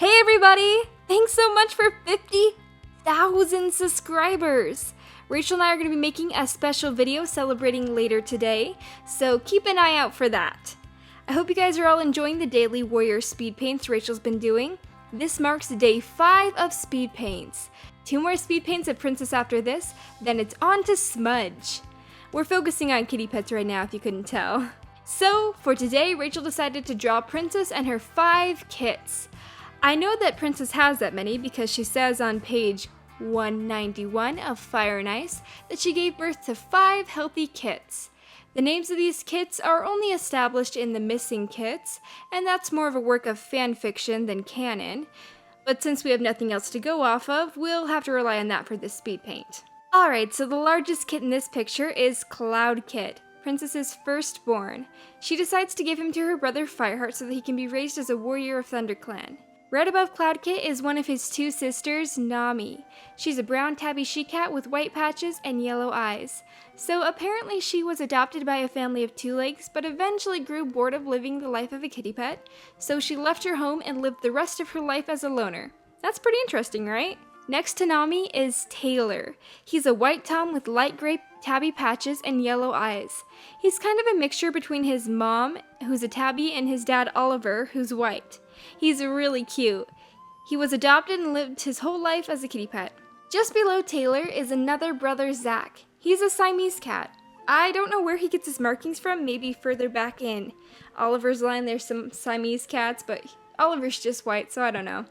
Hey everybody! Thanks so much for 50,000 subscribers! Rachel and I are going to be making a special video celebrating later today, so keep an eye out for that. I hope you guys are all enjoying the daily warrior speed paints Rachel's been doing. This marks day 5 of speed paints. 2 more speed paints of Princess after this, then it's on to Smudge. We're focusing on kitty pets right now if you couldn't tell. So, for today, Rachel decided to draw Princess and her 5 kits. I know that Princess has that many because she says on page 191 of Fire and Ice that she gave birth to 5 healthy kits. The names of these kits are only established in the missing kits, and that's more of a work of fan fiction than canon. But since we have nothing else to go off of, we'll have to rely on that for this speed paint. Alright, so the largest kit in this picture is Cloud Kit, Princess's firstborn. She decides to give him to her brother Fireheart so that he can be raised as a warrior of ThunderClan. Right above Cloud Kit is one of his 2 sisters, Nami. She's a brown tabby she-cat with white patches and yellow eyes. So apparently she was adopted by a family of 2 legs, but eventually grew bored of living the life of a kitty pet, so she left her home and lived the rest of her life as a loner. That's pretty interesting, right? Next to Nami is Taylor. He's a white tom with light gray tabby patches and yellow eyes. He's kind of a mixture between his mom, who's a tabby, and his dad Oliver, who's white. He's really cute. He was adopted and lived his whole life as a kitty pet. Just below Taylor is another brother, Zach. He's a Siamese cat. I don't know where he gets his markings from, maybe further back in Oliver's line there's some Siamese cats, but Oliver's just white, so I don't know.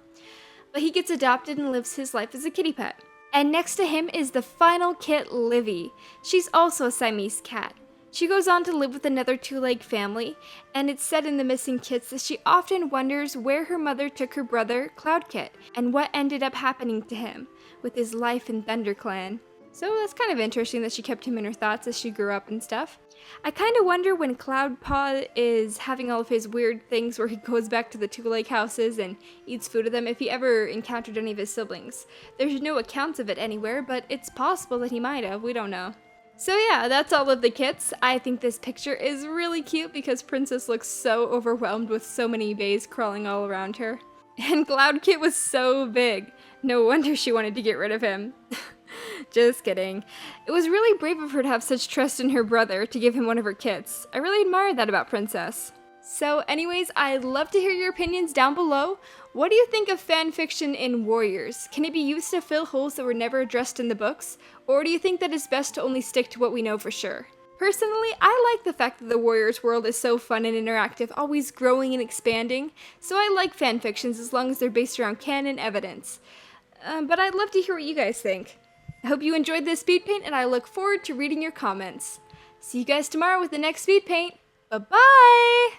But he gets adopted and lives his life as a kitty pet. And next to him is the final kit, Livy. She's also a Siamese cat. She goes on to live with another 2-leg family, and it's said in the missing kits that she often wonders where her mother took her brother, Cloud Kit, and what ended up happening to him with his life in ThunderClan. So that's kind of interesting that she kept him in her thoughts as she grew up and stuff. I kind of wonder when Cloudpaw is having all of his weird things where he goes back to the 2-leg houses and eats food of them if he ever encountered any of his siblings. There's no accounts of it anywhere, but it's possible that he might have, we don't know. So yeah, that's all of the kits. I think this picture is really cute because Princess looks so overwhelmed with so many bays crawling all around her. And Cloud Kit was so big. No wonder she wanted to get rid of him. Just kidding. It was really brave of her to have such trust in her brother to give him one of her kits. I really admire that about Princess. So anyways, I'd love to hear your opinions down below. What do you think of fanfiction in Warriors? Can it be used to fill holes that were never addressed in the books? Or do you think that it's best to only stick to what we know for sure? Personally, I like the fact that the Warriors world is so fun and interactive, always growing and expanding, so I like fanfictions as long as they're based around canon evidence. But I'd love to hear what you guys think. I hope you enjoyed this speed paint, and I look forward to reading your comments. See you guys tomorrow with the next speed paint. Bye-bye!